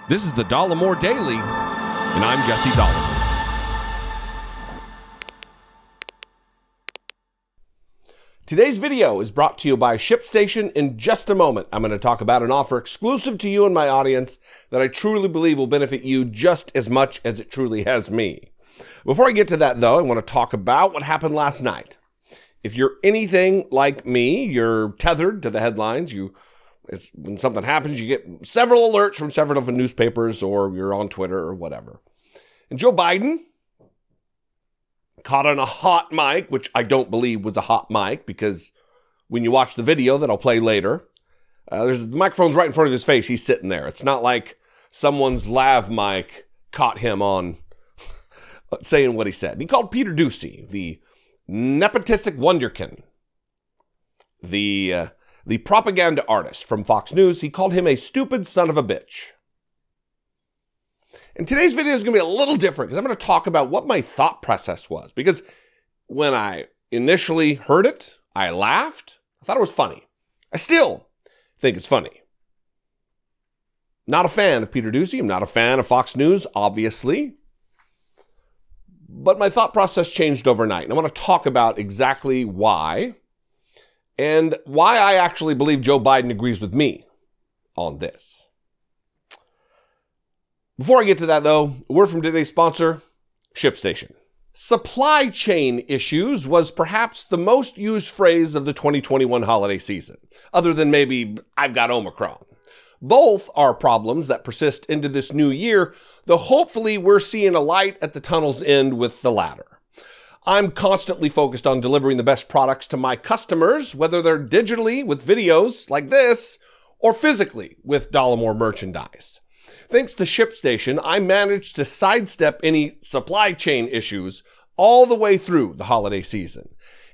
This is the Dollemore Daily, and I'm Jesse Dollemore. Today's video is brought to you by ShipStation. In just a moment, I'm going to talk about an offer exclusive to you and my audience that I truly believe will benefit you just as much as it truly has me. Before I get to that, though, I want to talk about what happened last night. If you're anything like me, you're tethered to the headlines. When something happens, you get several alerts from several different newspapers, or you're on Twitter or whatever. And Joe Biden caught on a hot mic, which I don't believe was a hot mic, because when you watch the video that I'll play later, the microphone's right in front of his face. He's sitting there. It's not like someone's lav mic caught him on saying what he said. He called Peter Doocy the nepotistic wonderkin, the propaganda artist from Fox News. He called him a stupid son of a bitch. And today's video is going to be a little different because I'm going to talk about what my thought process was. Because when I initially heard it, I laughed. I thought it was funny. I still think it's funny. Not a fan of Peter Doocy. I'm not a fan of Fox News, obviously. But my thought process changed overnight. And I want to talk about exactly why. And why I actually believe Joe Biden agrees with me on this. Before I get to that, though, a word from today's sponsor, ShipStation. Supply chain issues was perhaps the most used phrase of the 2021 holiday season, other than maybe I've got Omicron. Both are problems that persist into this new year, though hopefully we're seeing a light at the tunnel's end with the latter. I'm constantly focused on delivering the best products to my customers, whether they're digitally with videos like this or physically with Dollemore merchandise. Thanks to ShipStation, I managed to sidestep any supply chain issues all the way through the holiday season.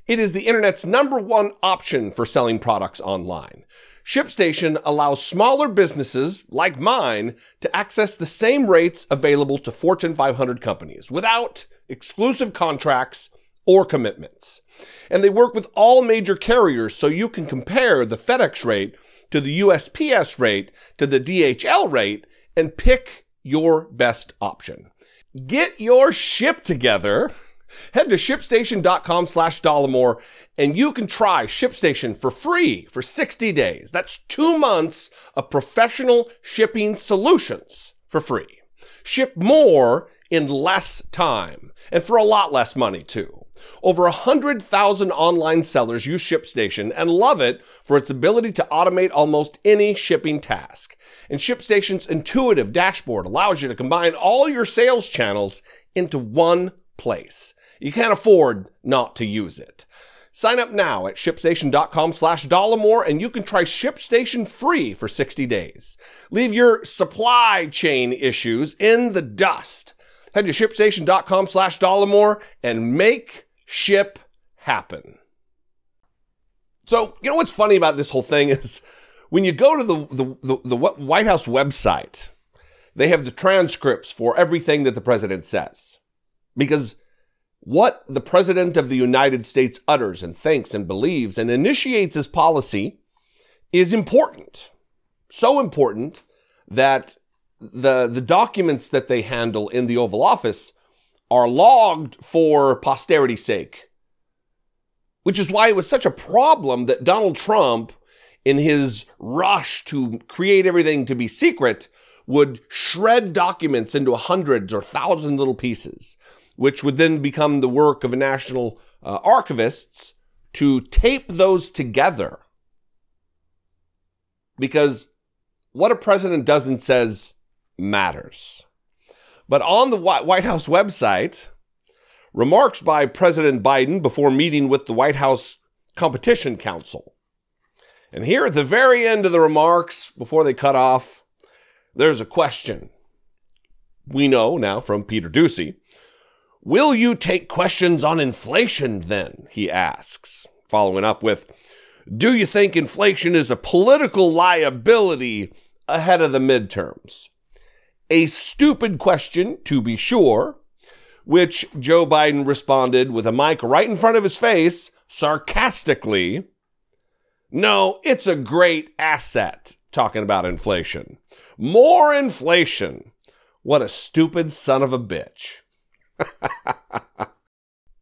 It is the internet's #1 option for selling products online. ShipStation allows smaller businesses like mine to access the same rates available to Fortune 500 companies without exclusive contracts or commitments. And they work with all major carriers, so you can compare the FedEx rate to the USPS rate to the DHL rate and pick your best option. Get your ship together. Head to shipstation.com/Dollemore and you can try ShipStation for free for 60 days. That's 2 months of professional shipping solutions for free. Ship more in less time and for a lot less money too. Over 100,000 online sellers use ShipStation and love it for its ability to automate almost any shipping task. And ShipStation's intuitive dashboard allows you to combine all your sales channels into one place. You can't afford not to use it. Sign up now at shipstation.com/Dollemore and you can try ShipStation free for 60 days. Leave your supply chain issues in the dust. Head to shipstation.com/Dollemore and make ship happen. So, you know what's funny about this whole thing is when you go to the White House website, they have the transcripts for everything that the president says. Because what the president of the United States utters and thinks and believes and initiates as policy is important. So important that the documents that they handle in the Oval Office are logged for posterity's sake. Which is why it was such a problem that Donald Trump, in his rush to create everything to be secret, would shred documents into hundreds or thousands little pieces, which would then become the work of national archivists to tape those together. Because what a president does and says matters. But on the White House website, remarks by President Biden before meeting with the White House Competition Council. And here at the very end of the remarks, before they cut off, there's a question. We know now from Peter Doocy. Will you take questions on inflation then? He asks, following up with, do you think inflation is a political liability ahead of the midterms? A stupid question, to be sure, which Joe Biden responded with a mic right in front of his face, sarcastically, no, it's a great asset talking about inflation. More inflation. What a stupid son of a bitch.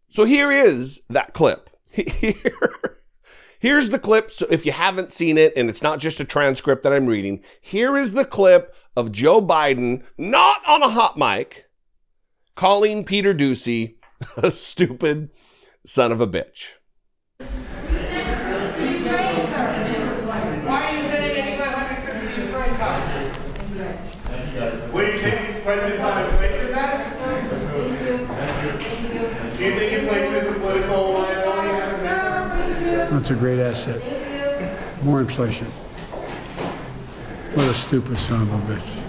So here is that clip. Here's the clip. So if you haven't seen it, and it's not just a transcript that I'm reading, here is the clip of Joe Biden, not on a hot mic, calling Peter Doocy a stupid son of a bitch. Why are you saying 8,500 trips to Ukraine cost? What do you think President Biden inflation that? Do you think inflation is a political liability? That's a great asset. More inflation. What a stupid son of a bitch.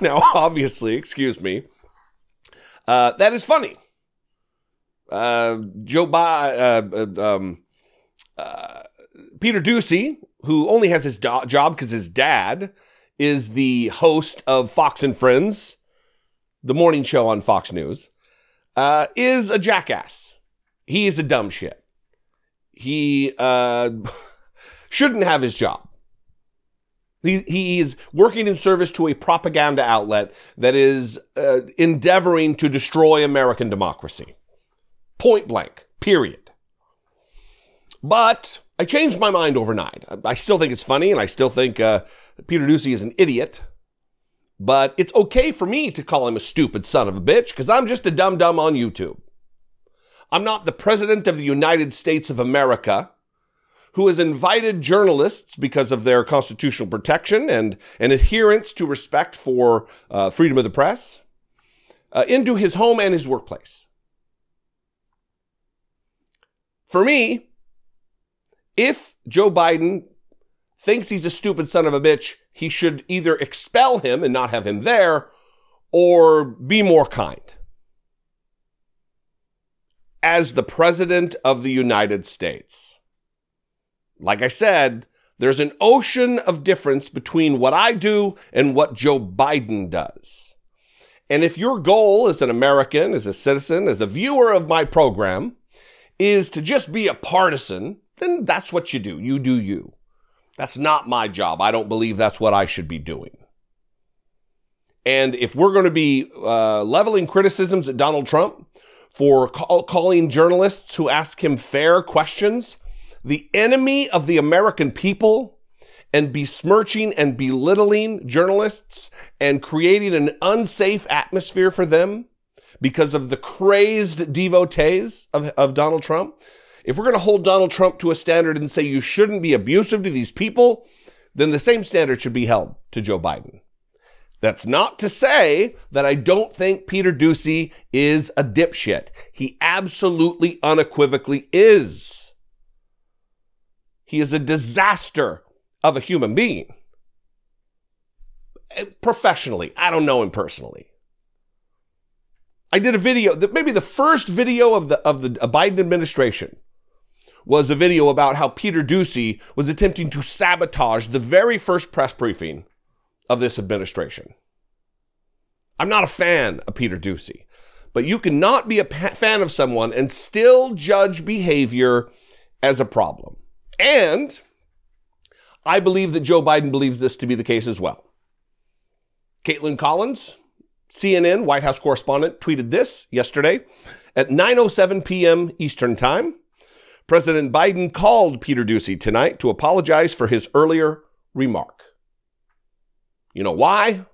Now, obviously, excuse me, that is funny. Peter Doocy, who only has his job because his dad is the host of Fox and Friends, the morning show on Fox News, is a jackass. He is a dumb shit. He shouldn't have his job. He is working in service to a propaganda outlet that is endeavoring to destroy American democracy. Point blank, period. But I changed my mind overnight. I still think it's funny, and I still think Peter Doocy is an idiot. But it's okay for me to call him a stupid son of a bitch, because I'm just a dum-dum on YouTube. I'm not the president of the United States of America, who has invited journalists, because of their constitutional protection and adherence to respect for freedom of the press, into his home and his workplace. For me, if Joe Biden thinks he's a stupid son of a bitch, he should either expel him and not have him there, or be more kind. As the president of the United States, like I said, there's an ocean of difference between what I do and what Joe Biden does. And if your goal as an American, as a citizen, as a viewer of my program, is to just be a partisan, then that's what you do. You do you. That's not my job. I don't believe that's what I should be doing. And if we're going to be leveling criticisms at Donald Trump for calling journalists who ask him fair questions the enemy of the American people, and besmirching and belittling journalists and creating an unsafe atmosphere for them because of the crazed devotees of Donald Trump, if we're going to hold Donald Trump to a standard and say you shouldn't be abusive to these people, then the same standard should be held to Joe Biden. That's not to say that I don't think Peter Doocy is a dipshit. He absolutely unequivocally is. He is a disaster of a human being. Professionally, I don't know him personally. I did a video, maybe the first video of the Biden administration was a video about how Peter Doocy was attempting to sabotage the very first press briefing of this administration. I'm not a fan of Peter Doocy, but you cannot be a fan of someone and still judge behavior as a problem. And I believe that Joe Biden believes this to be the case as well. Caitlin Collins, CNN White House correspondent, tweeted this yesterday at 9:07 p.m. Eastern Time. President Biden called Peter Doocy tonight to apologize for his earlier remark. You know why?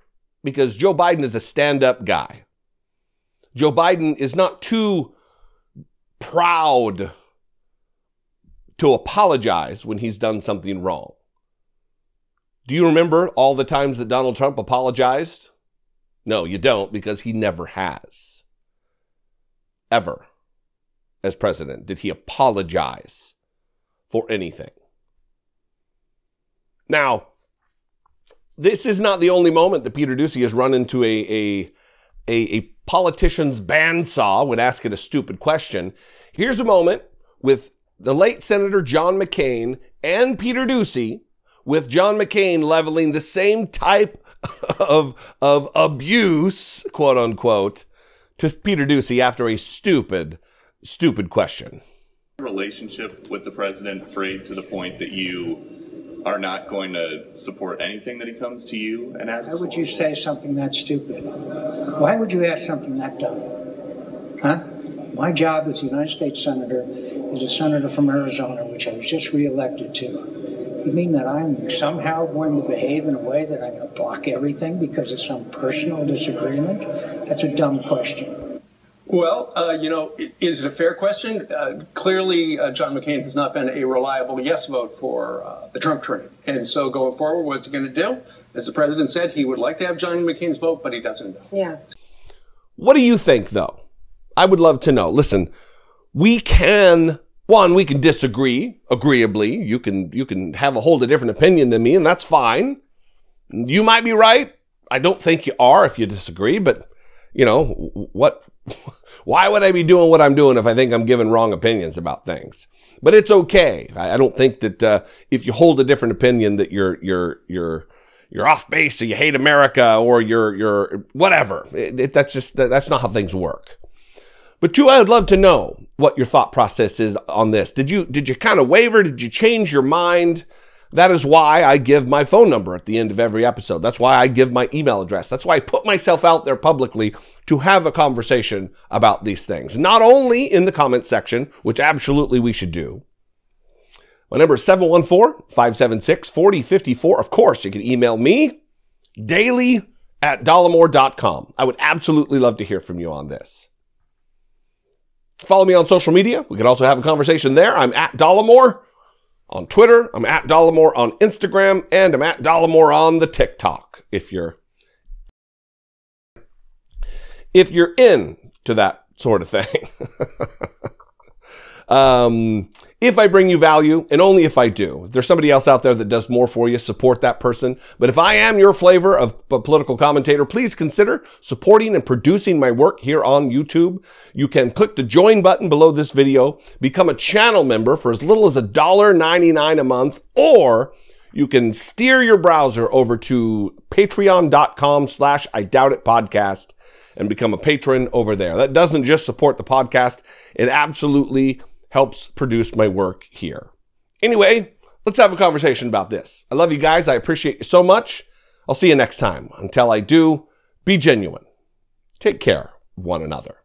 Because Joe Biden is a stand-up guy. Joe Biden is not too proud to apologize when he's done something wrong. Do you remember all the times that Donald Trump apologized? No, you don't, because he never has. Ever, as president, did he apologize for anything. Now, this is not the only moment that Peter Doocy has run into a politician's bandsaw when asking a stupid question. Here's a moment with the late Senator John McCain and Peter Doocy, with John McCain leveling the same type of abuse, quote unquote, to Peter Doocy after a stupid question. Relationship with the president frayed to the point that you are not going to support anything that he comes to you and asks? Why would you say something that stupid? Why would you ask something that dumb? Huh? My job as a United States Senator is a senator from Arizona, which I was just reelected to. You mean that I'm somehow going to behave in a way that I'm going to block everything because of some personal disagreement? That's a dumb question. Well, is it a fair question? Clearly, John McCain has not been a reliable yes vote for the Trump train. And so going forward, what's he going to do? As the president said, he would like to have John McCain's vote, but he doesn't. Yeah. What do you think, though? I would love to know. Listen, we can disagree agreeably. You can have a whole different opinion than me, and that's fine. You might be right. I don't think you are if you disagree, but why would I be doing what I'm doing if I think I'm giving wrong opinions about things? But it's okay. I don't think that if you hold a different opinion that you're off base or you hate America or you're whatever. That's not how things work. But two, I would love to know what your thought process is on this. Did you kind of waver? Did you change your mind? That is why I give my phone number at the end of every episode. That's why I give my email address. That's why I put myself out there publicly to have a conversation about these things. Not only in the comment section, which absolutely we should do. My number is 714-576-4054. Of course, you can email me daily at dollemore.com. I would absolutely love to hear from you on this. Follow me on social media. We can also have a conversation there. I'm at Dollemore on Twitter. I'm at Dollemore on Instagram, and I'm at Dollemore on the TikTok. If you're into that sort of thing. If I bring you value, and only if I do. If there's somebody else out there that does more for you, support that person. But if I am your flavor of a political commentator, please consider supporting and producing my work here on YouTube. You can click the join button below this video, become a channel member for as little as $1.99 a month, or you can steer your browser over to patreon.com/IDoubtItPodcast and become a patron over there. That doesn't just support the podcast. It absolutely helps produce my work here. Anyway, let's have a conversation about this. I love you guys. I appreciate you so much. I'll see you next time. Until I do, be genuine. Take care of one another.